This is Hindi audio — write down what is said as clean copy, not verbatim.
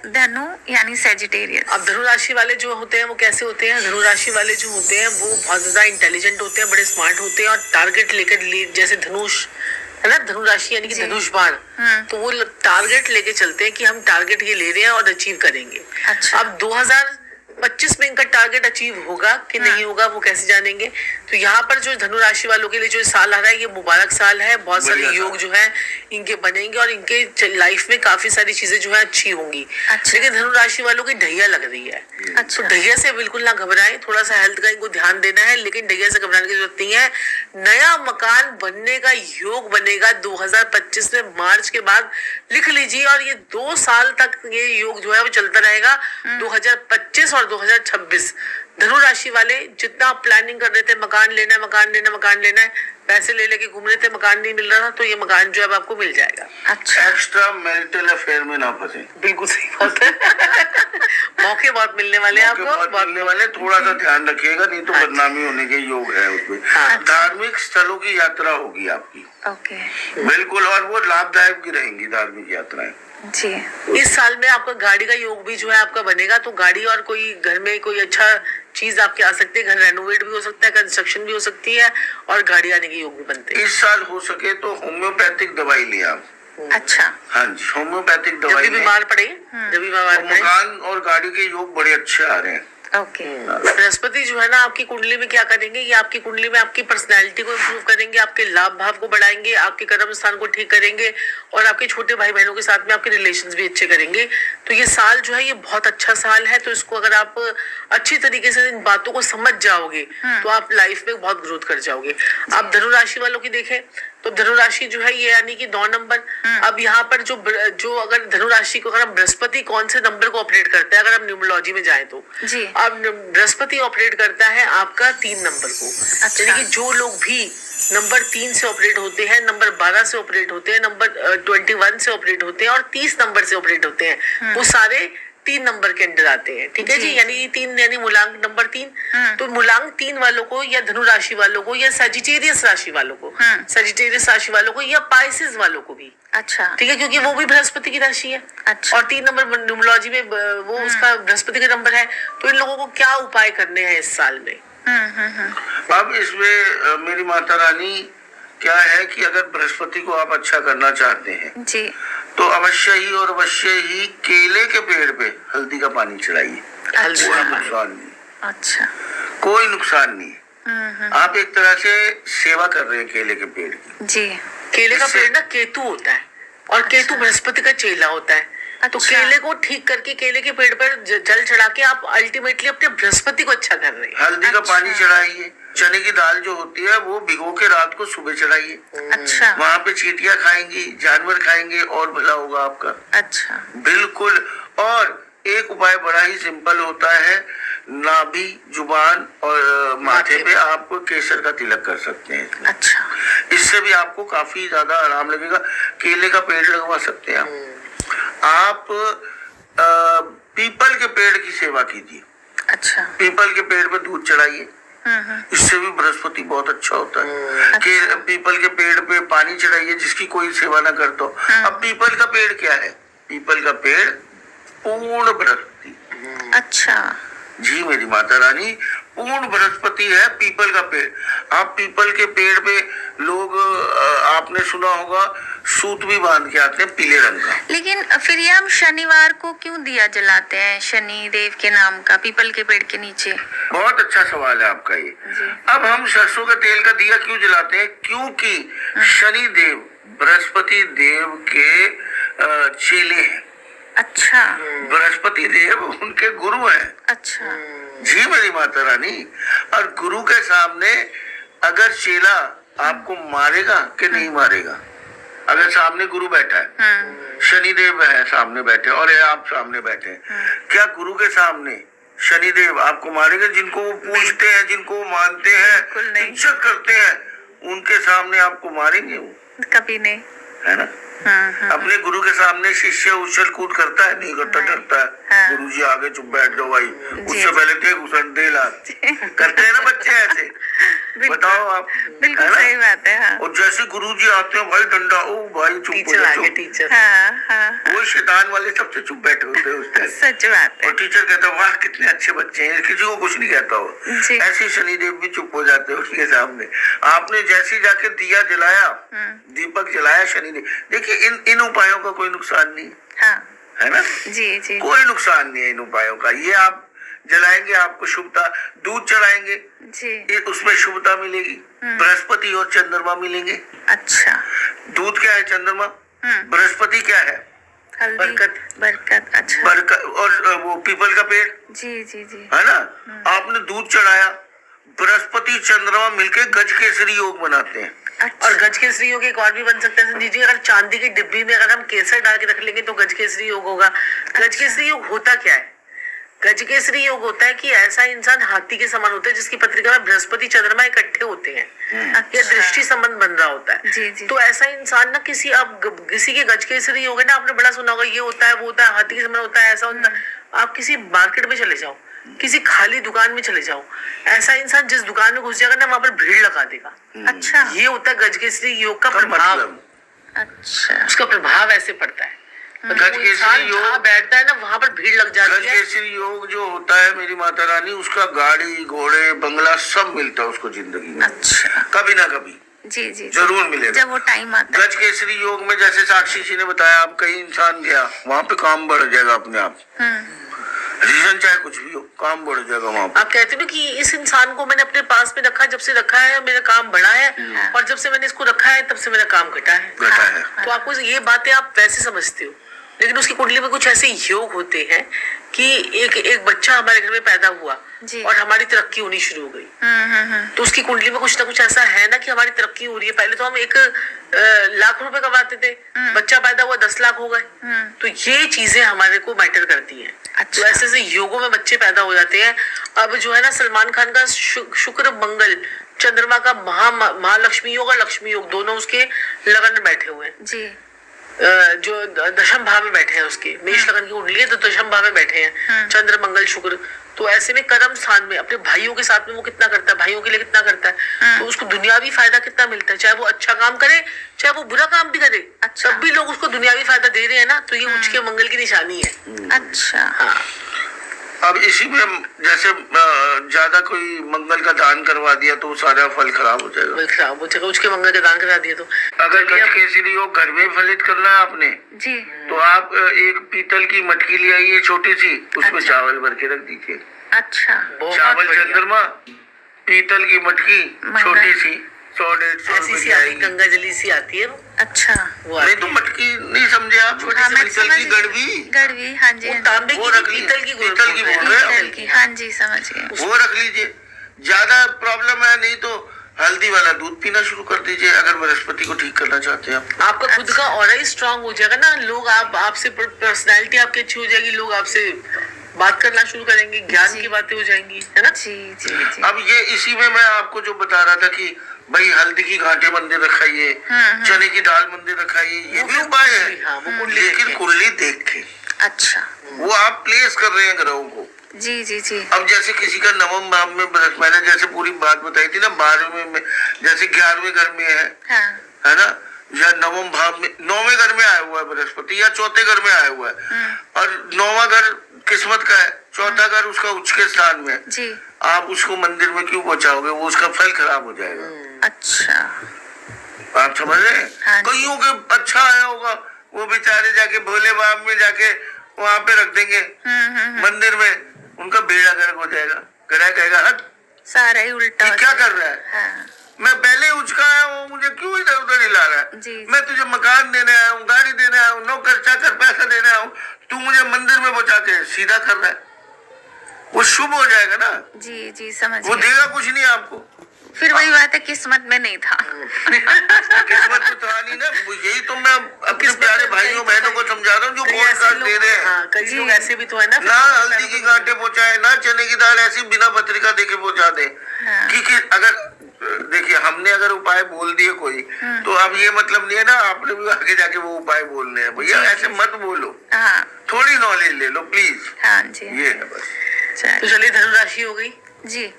धनु यानी सेजिटेरियस। अब धनु राशि वाले जो होते हैं वो कैसे होते हैं? धनु राशि वाले जो होते हैं वो बहुत ज्यादा इंटेलिजेंट होते हैं, बड़े स्मार्ट होते हैं और टारगेट लेकर जैसे धनुष है ना, धनु राशि यानी कि धनुष बाण, तो वो टारगेट लेके चलते हैं कि हम टारगेट ये ले रहे हैं और अचीव करेंगे। अच्छा। अब 2025 में इनका टारगेट अचीव होगा कि नहीं होगा वो कैसे जानेंगे? तो यहाँ पर जो धनु राशि वालों के लिए जो साल आ रहा है ये मुबारक साल है, बहुत सारे योग जो है इनके बनेंगे और इनके लाइफ में काफी सारी चीजें जो है अच्छी होंगी। अच्छा। लेकिन धनु राशि वालों की ढैया लग रही है। अच्छा। तो ढैया से बिल्कुल ना घबराएं, थोड़ा सा हेल्थ का इनको ध्यान देना है, लेकिन ढैया से घबराने की जरूरत नहीं है। नया मकान बनने का योग बनेगा 2025 में, मार्च के बाद लिख लीजिए, और ये 2 साल तक ये योग जो है वो चलता रहेगा। 2025 और 2026 धनु राशि वाले जितना प्लानिंग कर रहे थे मकान लेना है, मकान लेना, मकान लेना है, पैसे ले लेके घूम रहे थे, मकान नहीं मिल रहा था, तो ये मकान जो है आपको मिल जाएगा। अच्छा। एक्स्ट्रा मैरिटल अफेयर में ना फंसे। बिल्कुल सही बात है। मौके बहुत मिलने वाले हैं आपको, बहुत मिलने वाले, थोड़ा सा ध्यान रखिएगा नहीं तो बदनामी होने के योग है उसमें। धार्मिक स्थलों की यात्रा होगी आपकी। ओके। बिल्कुल, और वो लाभदायक भी रहेंगी धार्मिक यात्राएं जी। इस साल में आपका गाड़ी का योग भी जो है आपका बनेगा, तो गाड़ी और कोई घर में कोई अच्छा चीज आपके आ सकती है, घर रेनोवेट भी हो सकता है, कंस्ट्रक्शन भी हो सकती है और गाड़ी आने के योग भी बनते हैं। इस साल हो सके तो होम्योपैथिक दवाई लिया आप। अच्छा। हाँ जी, होम्योपैथिक जब दवाई भी बीमार पड़े, जब भी बीमार पड़े। मकान और गाड़ी के योग बड़े अच्छे आ रहे हैं। ओके। बृहस्पति जो है ना आपकी कुंडली में क्या करेंगे? ये आपकी कुंडली में आपकी पर्सनैलिटी को इम्प्रूव करेंगे, आपके लाभ भाव को बढ़ाएंगे, आपके कर्म स्थान को ठीक करेंगे और आपके छोटे भाई बहनों के साथ में आपके रिलेशंस भी अच्छे करेंगे। तो ये साल जो है ये बहुत अच्छा साल है, तो इसको अगर आप अच्छी तरीके से इन बातों को समझ जाओगे तो आप लाइफ में बहुत ग्रोथ कर जाओगे। आप धनु राशि वालों की देखें तो धनु राशि जो है ये यानी कि 9 नंबर। अब यहाँ पर जो अगर धनु राशि को, अगर हम बृहस्पति कौन से नंबर को ऑपरेट करता है, अगर हम न्यूमरोलॉजी में जाए तो जी। अब बृहस्पति ऑपरेट करता है आपका 3 नंबर को। अच्छा। यानी कि जो लोग भी नंबर 3 से ऑपरेट होते हैं, नंबर 12 से ऑपरेट होते हैं, नंबर 21 से ऑपरेट होते हैं और 30 नंबर से ऑपरेट होते हैं, वो सारे 3 नंबर के अंदर आते हैं। ठीक है जी, यानी 3 यानी मूलांक नंबर 3। तो मूलांक 3 वालों को या धनु राशि वालों को या सजिटेरियस राशि वालों को, सजिटेरियस राशि वालों को या पाइसेस वालों को भी। अच्छा। ठीक है, क्योंकि वो भी बृहस्पति की राशि है। अच्छा। और 3 नंबर न्यूमरोलॉजी में वो उसका बृहस्पति का नंबर है। तो इन लोगों को क्या उपाय करने हैं इस साल में? अब इसमें मेरी माता रानी क्या है कि अगर बृहस्पति को आप अच्छा करना चाहते हैं जी, तो अवश्य ही केले के पेड़ पे हल्दी का पानी चढ़ाइए। हल्दी कोई का नुकसान नहीं। अच्छा। कोई नुकसान नहीं। आप एक तरह से सेवा कर रहे हैं केले के पेड़ की। जी। केले का पेड़ ना केतु होता है और केतु बृहस्पति का चेला होता है। तो केले को ठीक करके केले के पेड़ पर जल चढ़ा के आप अल्टीमेटली अपने बृहस्पति को अच्छा कर रहे हैं। हल्दी का पानी चढ़ाइए। चने की दाल जो होती है वो भिगो के रात को सुबह चढ़ाइए। अच्छा। वहाँ पे चींटियां खाएंगी, जानवर खाएंगे और भला होगा आपका। अच्छा। बिल्कुल। और एक उपाय बड़ा ही सिंपल होता है, नाभि, जुबान और माथे पे आप केसर का तिलक कर सकते हैं। अच्छा। इससे भी आपको काफी ज्यादा आराम लगेगा। केले का पेड़ लगवा सकते हैं आप। पीपल के पेड़ की सेवा कीजिए। अच्छा। पीपल के पेड़ पे दूध चढ़ाइए। इससे भी बृहस्पति बहुत अच्छा होता है। कि पीपल के पेड़ पे पानी चढ़ाइए जिसकी कोई सेवा ना करता हो। अब पीपल का पेड़ क्या है? पीपल का पेड़ पूर्ण बृहस्पति। अच्छा जी मेरी माता रानी, पूर्ण बृहस्पति है पीपल का पेड़। आप पीपल के पेड़ पे लोग आपने सुना होगा सूत भी बांध के आते हैं पीले रंग का। लेकिन फिर ये हम शनिवार को क्यों दिया जलाते हैं शनि देव के नाम का पीपल के पेड़ के नीचे? बहुत अच्छा सवाल है आपका ये। अब हम सरसों का तेल का दिया क्यों जलाते हैं? क्योंकि शनि देव बृहस्पति देव के चेले हैं। अच्छा। बृहस्पति देव उनके गुरु हैं। अच्छा। जी मेरी माता रानी, और गुरु के सामने अगर चेला आपको मारेगा कि नहीं मारेगा? अगर सामने गुरु बैठा है, शनिदेव है सामने बैठे और आप सामने बैठे हैं, क्या गुरु के सामने शनिदेव आपको मारेंगे? जिनको वो पूजते हैं, जिनको वो मानते हैं, इज्जत करते हैं, उनके सामने आपको मारेंगे वो? कभी नहीं, है ना। अपने गुरु के सामने शिष्य उछल कूद करता है? नहीं करता, डरता है। गुरु जी आगे चुप बैठ जाओ भाई, उससे पहले थे घुसन दे ला, करते हैं ना बच्चे ऐसे। बताओ आप, बिल्कुल है ना? सही बात है। हाँ और जैसे गुरुजी आते हैं भाई डंडा, ओ भाई चुप हो टीचर जा, आ गए, चुप। टीचर। हाँ वो शैतान वाले सबसे चुप बैठे होते हैं उस टाइम। सच बात है। और टीचर कहता है वाह कितने अच्छे बच्चे हैं, किसी को कुछ नहीं कहता हो। जी। ऐसे शनिदेव भी चुप हो जाते हैं उसके सामने। आपने जैसे जाके दिया जलाया, दीपक जलाया शनिदेव, देखिए इन उपायों का कोई नुकसान नहीं, हाँ है ना? जी जी कोई नुकसान नहीं है इन उपायों का। ये आप जलाएंगे आपको शुभता, दूध चढ़ाएंगे जी। उसमें शुभता मिलेगी, बृहस्पति और चंद्रमा मिलेंगे। अच्छा। दूध क्या है, चंद्रमा, बृहस्पति क्या है, हल्दी, बरकत। बरकत। अच्छा बरकत, और वो पीपल का पेड़, जी जी जी। है ना? आपने दूध चढ़ाया, बृहस्पति चंद्रमा मिलके गज केसरी योग बनाते हैं। अच्छा। और गज केसरी योग एक और भी बन सकता है संजीव जी, अगर चांदी की डिब्बी में अगर हम केसर डाल के रख लेंगे तो गज केसरी योग होगा। गज केसरी योग होता क्या है? गज केसरी योग होता है कि ऐसा इंसान हाथी के समान होता है जिसकी पत्रिका में बृहस्पति चंद्रमा इकट्ठे होते हैं, या दृष्टि संबंध बन रहा होता है। जी जी। तो ऐसा इंसान ना किसी के गज केसरी योग है ना, आपने बड़ा सुना होगा, ये होता है वो होता है, हाथी के समान होता है, ऐसा होता है। आप किसी मार्केट में चले जाओ, किसी खाली दुकान में चले जाओ, ऐसा इंसान जिस दुकान में घुस जाएगा ना वहां पर भीड़ लगा देगा। अच्छा। ये होता है गज केसरी योग का का प्रभाव। मतलब अच्छा। उसका प्रभाव ऐसे पड़ता है। गज वो केसरी इंसान योग, जहाँ बैठता है ना वहां पर भीड़ लग गज जाती है। केसरी योग जो होता है मेरी माता रानी, उसका गाड़ी घोड़े बंगला सब मिलता है उसको जिंदगी में, अच्छा। कभी ना कभी जी जी जरूर मिलेगा जब वो टाइम आता है। गज केसरी योग में। जैसे साक्षी जी ने बताया, आप कहीं इंसान गया, वहां पे काम बढ़ जाएगा अपने आप, रीजन चाहे कुछ भी हो, काम बढ़ जाएगा वहां पे। आप कहते हो ना कि इस इंसान को मैंने अपने पास में रखा, जब से रखा है मेरा काम बढ़ा है, और जब से मैंने इसको रखा है तब से मेरा काम घटा है। घटा है। तो आपको ये बातें आप वैसे समझते हो, लेकिन उसकी कुंडली में कुछ ऐसे योग होते हैं कि एक बच्चा हमारे घर में पैदा हुआ जी। और हमारी तरक्की होनी शुरू हो गई। तो उसकी कुंडली में कुछ ना कुछ ऐसा है ना कि हमारी तरक्की हो रही है। पहले तो हम 1 लाख रुपए कमाते थे, बच्चा पैदा हुआ 10 लाख हो गए। तो ये चीजें हमारे को मैटर करती हैं। अच्छा। तो ऐसे ऐसे योगों में बच्चे पैदा हो जाते हैं। अब जो है ना, सलमान खान का शुक्र मंगल चंद्रमा का महालक्ष्मी योग और लक्ष्मी योग दोनों उसके लगन में बैठे हुए हैं। जी। जो दशम भाव में बैठे हैं, उसके मेष लगन की कुंडली है तो दशम भाव में बैठे हैं चंद्र मंगल शुक्र। तो ऐसे में कर्म स्थान में अपने भाइयों के साथ में वो कितना करता है, भाइयों के लिए कितना करता है, तो उसको दुनियावी फायदा कितना मिलता है, चाहे वो अच्छा काम करे चाहे वो बुरा काम भी करे। अच्छा। तब भी लोग उसको दुनियावी फायदा दे रहे हैं ना, तो ये उच्च के मंगल की निशानी है। अच्छा। हाँ। अब इसी में जैसे ज्यादा कोई मंगल का दान करवा दिया तो सारा फल खराब हो जाएगा, मंगल खराब हो जाएगा, उसके मंगल का दान करा दिए तो। अगर गज केसरी योग घर में फलित करना है आपने, जी। तो आप एक पीतल की मटकी ले आइए छोटी सी, उसमें अच्छा। चावल भर के रख दीजिए। अच्छा। बहुत चावल बढ़िया। चंद्रमा, पीतल की मटकी छोटी सी, 100-150 ऐसी रुपए सी की आती, आएगी। गंगा जली सी आती है वो अच्छा। नहीं तो मटकी नहीं समझे आप, छोटी हाँ, सी मैं पीतल समझ की गई। गड़वी, गड़वी, हाँ जी। वो हाँ जी। तांबे वो की रख ली, पीतल की पीतल की बोल रहे पीतल हो, की, हाँ जी समझ गए। वो रख लीजिए। ज्यादा प्रॉब्लम है नहीं तो हल्दी वाला दूध पीना शुरू कर दीजिए, अगर बृहस्पति को ठीक करना चाहते हैं आप। आपका खुद का ऑरा ही स्ट्रांग हो जाएगा ना, लोग आपसे पर्सनैलिटी आपकी अच्छी हो जाएगी, लोग आपसे बात करना शुरू करेंगे, ज्ञान की बातें हो जाएंगी, है ना। जी जी जी। अब ये इसी में मैं आपको जो बता रहा था कि भाई हल्दी की गांठें मंदिर रखाइए, चने की दाल मंदिर रखाइए, ये भी उपाय हाँ, वो है, कुंडली लेकिन देख के। कुंडली देख के। अच्छा। वो आप प्लेस कर रहे हैं ग्रहों को। जी जी जी। अब जैसे किसी का नवम भाव में मैंने जैसे पूरी बात बताई थी ना, 12वें में जैसे 11वें घर में हाँ। है ना, या नवम भाव में 9वें घर में आया हुआ है बृहस्पति, या चौथे घर में आया हुआ है, और 9वां घर किस्मत का है, चौथा घर उसका उच्च के स्थान में है। जी। आप उसको मंदिर में क्यों पहुंचाओगे, वो उसका फल खराब हो जाएगा। अच्छा। आप समझ रहे हैं? हाँ जी। कईयों के अच्छा आया होगा, वो बेचारे जाके भोले बाबा में जाके वहां पे रख देंगे मंदिर में, उनका बेड़ा गर्क हो जाएगा। ग्रह कहेगा हट, सारा ही उल्टा हो क्या जाएगा। कर रहा है, हाँ। मैं पहले उचका आया हूँ, मुझे क्यों इधर उधर हिला रहा है? जी। मैं तुझे मकान देने आया हूँ, गाड़ी देने आया हूँ, नौकर चाकर पैसा देने आया हूँ, तू मुझे मंदिर में पहुंचा के सीधा कर रहा है। वो शुभ हो जाएगा ना, जी जी समझ वो गए। देगा कुछ नहीं आपको। फिर वही बात है, किस्मत में नहीं था। किस्मत में तो नहीं ना, यही तो मैं अपने प्यारे भाइयों बहनों को समझा रहा हूँ जो पॉडकास्ट दे रहे हैं। हाँ, कई लोग ऐसे भी तो है ना, ना हल्दी की गांठें पहुंचाए, ना चने की दाल ऐसी बिना पत्रिका देके पहुंचा दे। हाँ। क्योंकि अगर देखिए हमने अगर उपाय बोल दिए कोई, तो अब ये मतलब नहीं है ना आपने भी आगे जाके वो उपाय बोलने हैं। भैया ऐसे मत बोलो, हाँ। थोड़ी नॉलेज ले लो प्लीज, हाँ जी। ये है बस। चलिए। तो चलिए धनुराशि हो गई। जी।